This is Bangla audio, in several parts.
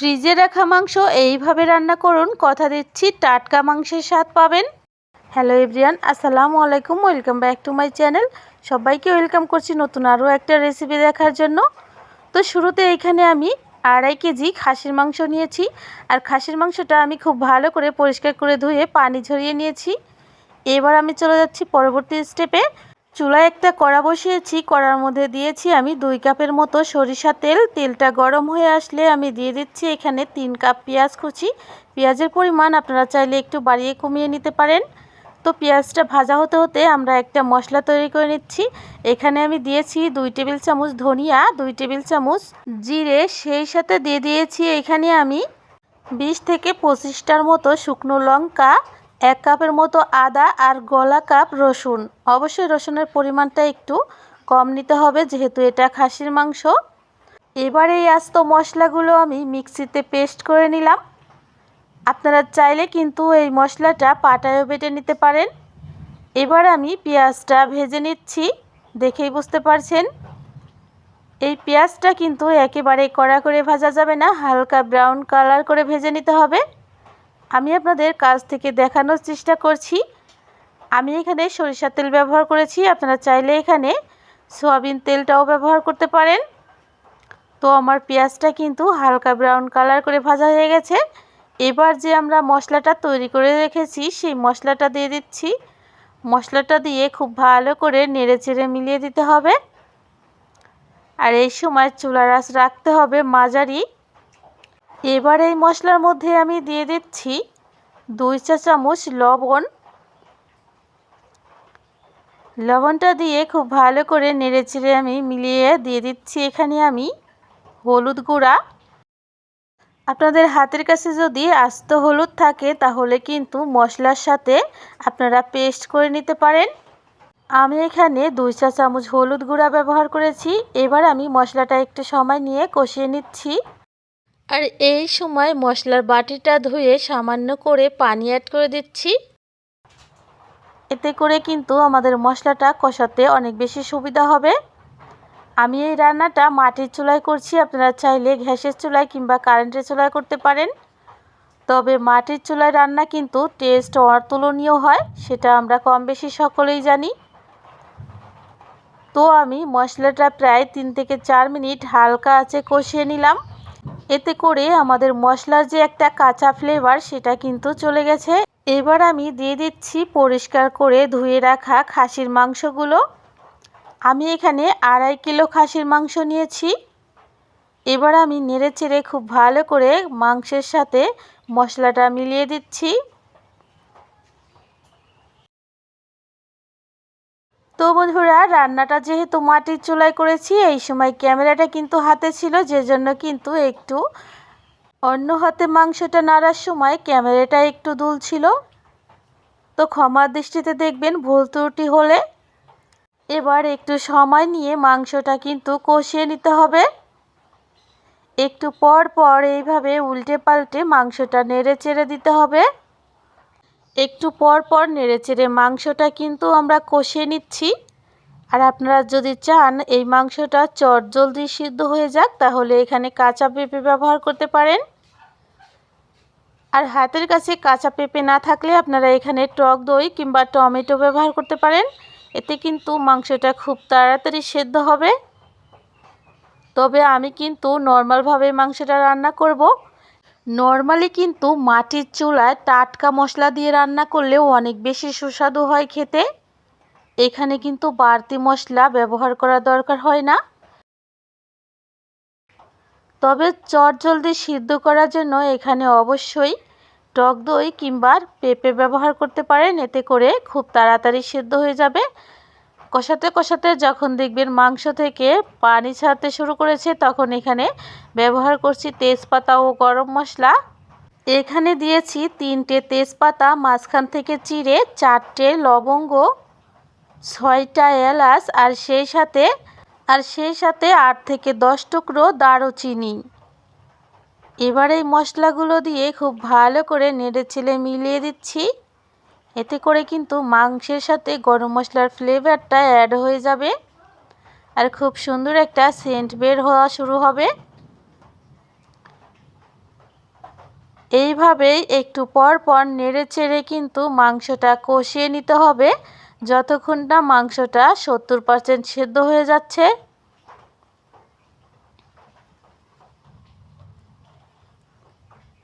ফ্রিজে রাখা মাংস এইভাবে রান্না করুন, কথা দিচ্ছি টাটকা মাংসের স্বাদ পাবেন। হ্যালো এভরিওয়ান, আসসালামু আলাইকুম, welcome back to my channel. সবাইকে ওয়েলকাম করছি নতুন আরও একটা রেসিপি দেখার জন্য। তো শুরুতে এখানে আমি 2.5 কেজি খাসির মাংস নিয়েছি। আর খাসির মাংসটা আমি খুব ভালো করে পরিষ্কার করে ধুয়ে পানি ঝরিয়ে নিয়েছি। এবার আমি চলে যাচ্ছি পরবর্তী স্টেপে। চুলায় একটা কড়া বসিয়েছি, কড়ার মধ্যে দিয়েছি আমি 2 কাপের মতো সরিষা তেল। তেলটা গরম হয়ে আসলে আমি দিয়ে দিচ্ছি এখানে 3 কাপ পেঁয়াজ কুচি। পেঁয়াজের পরিমাণ আপনারা চাইলে একটু বাড়িয়ে কমিয়ে নিতে পারেন। তো পেঁয়াজটা ভাজা হতে হতে আমরা একটা মশলা তৈরি করে নিচ্ছি। এখানে আমি দিয়েছি 2 টেবিল চামচ ধনিয়া, 2 টেবিল চামচ জিরে, সেই সাথে দিয়ে দিয়েছি এখানে আমি 20 থেকে 25টার মতো শুকনো লঙ্কা, 1 কাপের মতো আদা আর গলা কাপ রসুন। অবশ্যই রসুনের পরিমাণটা একটু কম নিতে হবে যেহেতু এটা খাসির মাংস। এবার এই আস্ত মশলাগুলো আমি মিক্সিতে পেস্ট করে নিলাম। আপনারা চাইলে কিন্তু এই মশলাটা পাটায়ও বেটে নিতে পারেন। এবার আমি পেঁয়াজটা ভেজে নিচ্ছি, দেখেই বুঝতে পারছেন। এই পেঁয়াজটা কিন্তু একেবারে কড়া করে ভাজা যাবে না, হালকা ব্রাউন কালার করে ভেজে নিতে হবে। আমি আপনাদের কাছ থেকে দেখানোর চেষ্টা করছি। আমি এখানে সরিষার তেল ব্যবহার করেছি, আপনারা চাইলে এখানে সয়াবিন তেলটাও ব্যবহার করতে পারেন। তো আমার পেঁয়াজটা কিন্তু হালকা ব্রাউন কালার করে ভাজা হয়ে গেছে। এবার যে আমরা মশলাটা তৈরি করে রেখেছি সেই মশলাটা দিয়ে দিচ্ছি। মশলাটা দিয়ে খুব ভালো করে নেড়েচেড়ে মিলিয়ে দিতে হবে। আর এই সময় চুলার আঁচ রাখতে হবে মাঝারি। এবার এই মশলার মধ্যে আমি দিয়ে দিচ্ছি 2 চা চামচ লবণ। লবণটা দিয়ে খুব ভালো করে নেড়েচেড়ে আমি মিলিয়ে দিয়ে দিচ্ছি এখানে আমি হলুদ গুঁড়া। আপনাদের হাতের কাছে যদি আস্ত হলুদ থাকে তাহলে কিন্তু মশলার সাথে আপনারা পেস্ট করে নিতে পারেন। আমি এখানে 2 চা চামচ হলুদ গুঁড়া ব্যবহার করেছি। এবার আমি মশলাটা একটু সময় নিয়ে কষিয়ে নিচ্ছি। আর এই সময় মশলার বাটিটা ধুয়ে সামান্য করে পানি অ্যাড করে দিচ্ছি। এতে করে কিন্তু আমাদের মশলাটা কষাতে অনেক বেশি সুবিধা হবে। আমি এই রান্নাটা মাটির চুলায় করছি, আপনারা চাইলে গ্যাসের চুলায় কিংবা কারেন্টের চুলায় করতে পারেন। তবে মাটির চুলায় রান্না কিন্তু টেস্ট অতুলনীয় হয়, সেটা আমরা কম বেশি সকলেই জানি। তো আমি মশলাটা প্রায় 3 থেকে 4 মিনিট হালকা আঁচে কষিয়ে নিলাম। এতে করে আমাদের মশলার যে একটা কাঁচা ফ্লেভার সেটা কিন্তু চলে গেছে। এবার আমি দিয়ে দিচ্ছি পরিষ্কার করে ধুয়ে রাখা খাসির মাংসগুলো। আমি এখানে 2.5 কিলো খাসির মাংস নিয়েছি। এবার আমি নেড়েচেড়ে খুব ভালো করে মাংসের সাথে মশলাটা মিলিয়ে দিচ্ছি। তো বন্ধুরা, রান্নাটা যেহেতু মাটির চুলায় করেছি, এই সময় ক্যামেরাটা কিন্তু হাতে ছিল, যে জন্য কিন্তু একটু অন্য হাতে মাংসটা নাড়ার সময় ক্যামেরাটা একটু দুলছিল। তো ক্ষমার দৃষ্টিতে দেখবেন ভুল ত্রুটি হলে। এবার একটু সময় নিয়ে মাংসটা কিন্তু কষিয়ে নিতে হবে। একটু পর পর এইভাবে উল্টে পাল্টে মাংসটা নেড়ে চেড়ে দিতে হবে। একটু পর পর নেড়ে চেড়ে মাংসটা কিন্তু আমরা কষিয়ে নিচ্ছি। আর আপনারা যদি চান এই মাংসটা চটজলদি সিদ্ধ হয়ে যাক তাহলে এখানে কাঁচা পেঁপে ব্যবহার করতে পারেন। আর হাতের কাছে কাঁচা পেঁপে না থাকলে আপনারা এখানে টক দই কিংবা টমেটো ব্যবহার করতে পারেন। এতে কিন্তু মাংসটা খুব তাড়াতাড়ি সেদ্ধ হবে। তবে আমি কিন্তু নর্মালভাবে মাংসটা রান্না করব। নর্মালি কিন্তু মাটির চুলায় টাটকা মশলা দিয়ে রান্না করলেও অনেক বেশি সুস্বাদু হয় খেতে। এখানে কিন্তু বাড়তি মশলা ব্যবহার করা দরকার হয় না। তবে চটজলদি সিদ্ধ করার জন্য এখানে অবশ্যই টক দই কিংবা পেঁপে ব্যবহার করতে পারেন। এতে করে খুব তাড়াতাড়ি সিদ্ধ হয়ে যাবে। কষাতে কষাতে যখন দেখবেন মাংস থেকে পানি ছাড়তে শুরু করেছে তখন এখানে ব্যবহার করছি তেজপাতা ও গরম মশলা। এখানে দিয়েছি 3টে তেজপাতা মাঝখান থেকে চিড়ে, 4টে লবঙ্গ, 6টা এলাচ আর সেই সাথে 8 থেকে 10 টুকরো দারুচিনি। এবার এই মশলাগুলো দিয়ে খুব ভালো করে নেড়েচেড়ে মিলিয়ে দিচ্ছি। এতে করে কিন্তু মাংসের সাথে গরম মশলার ফ্লেভারটা অ্যাড হয়ে যাবে আর খুব সুন্দর একটা সেন্ট বের হওয়া শুরু হবে। এইভাবেই একটু পর পর নেড়ে চেড়ে কিন্তু মাংসটা কষিয়ে নিতে হবে যতক্ষণ না মাংসটা 70% সেদ্ধ হয়ে যাচ্ছে।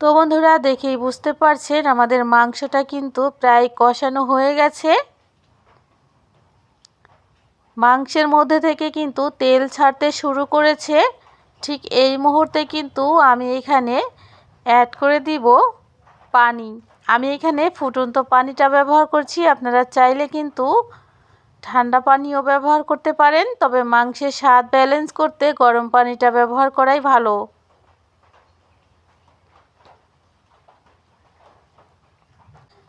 তো বন্ধুরা, দেখেই বুঝতে পারছেন আমাদের মাংসটা কিন্তু প্রায় কষানো হয়ে গেছে। মাংসের মধ্যে থেকে কিন্তু তেল ছাড়তে শুরু করেছে। ঠিক এই মুহূর্তে কিন্তু আমি এখানে অ্যাড করে দিব পানি। আমি এখানে ফুটন্ত পানিটা ব্যবহার করছি। আপনারা চাইলে কিন্তু ঠান্ডা পানিও ব্যবহার করতে পারেন, তবে মাংসের স্বাদ ব্যালেন্স করতে গরম পানিটা ব্যবহার করাই ভালো।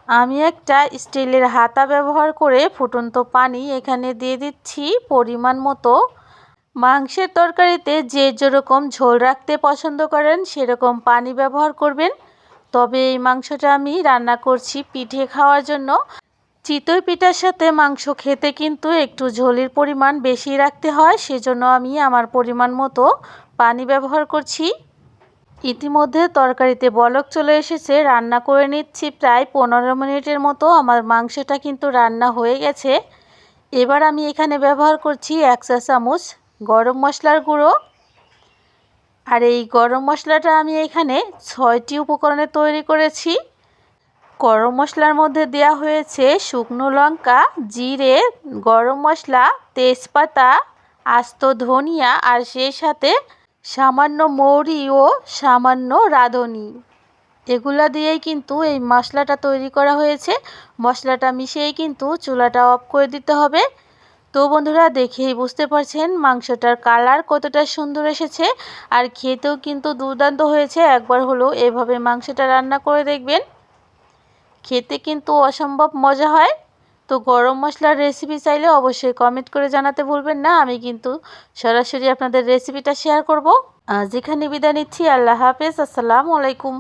আমি একটা স্টিলের হাতা ব্যবহার করে ফুটন্ত পানি এখানে দিয়ে দিচ্ছি পরিমাণ মতো। মাংসের তরকারিতে যে যেরকম ঝোল রাখতে পছন্দ করেন সেরকম পানি ব্যবহার করবেন। তবে এই মাংসটা আমি রান্না করছি পিঠে খাওয়ার জন্য। চিতই পিঠার সাথে মাংস খেতে কিন্তু একটু ঝোলের পরিমাণ বেশি রাখতে হয়, সেজন্য আমি আমার পরিমাণ মতো পানি ব্যবহার করছি। ইতিমধ্যে তরকারিতে বলক চলে এসেছে। রান্না করে নিচ্ছি প্রায় 15 মিনিটের মতো। আমার মাংসটা কিন্তু রান্না হয়ে গেছে। এবার আমি এখানে ব্যবহার করছি 1 চা চামচ গরম মশলার গুঁড়ো। আর এই গরম মশলাটা আমি এখানে 6টি উপকরণে তৈরি করেছি। গরম মশলার মধ্যে দেওয়া হয়েছে শুকনো লঙ্কা, জিরে, গরম মশলা, তেজপাতা, আস্ত ধনিয়া আর সেই সাথে সামান্য মৌরি ও সামান্য রাঁধুনি। এগুলা দিয়েই কিন্তু এই মশলাটা তৈরি করা হয়েছে। মশলাটা মিশিয়েই কিন্তু চুলাটা অফ করে দিতে হবে। তো বন্ধুরা, দেখেই বুঝতে পারছেন মাংসটার কালার কতটা সুন্দর এসেছে আর খেতেও কিন্তু দুর্দান্ত হয়েছে। একবার হলেও এভাবে মাংসটা রান্না করে দেখবেন, খেতে কিন্তু অসম্ভব মজা হয়। তো গরম মশলার রেসিপি চাইলে অবশ্যই কমেন্ট করে জানাতে ভুলবেন না। আমি কিন্তু সরাসরি আপনাদের রেসিপিটা শেয়ার করব। আজ এখানে বিদায় নিচ্ছি। আল্লাহ হাফেজ। আসসালামু আলাইকুম।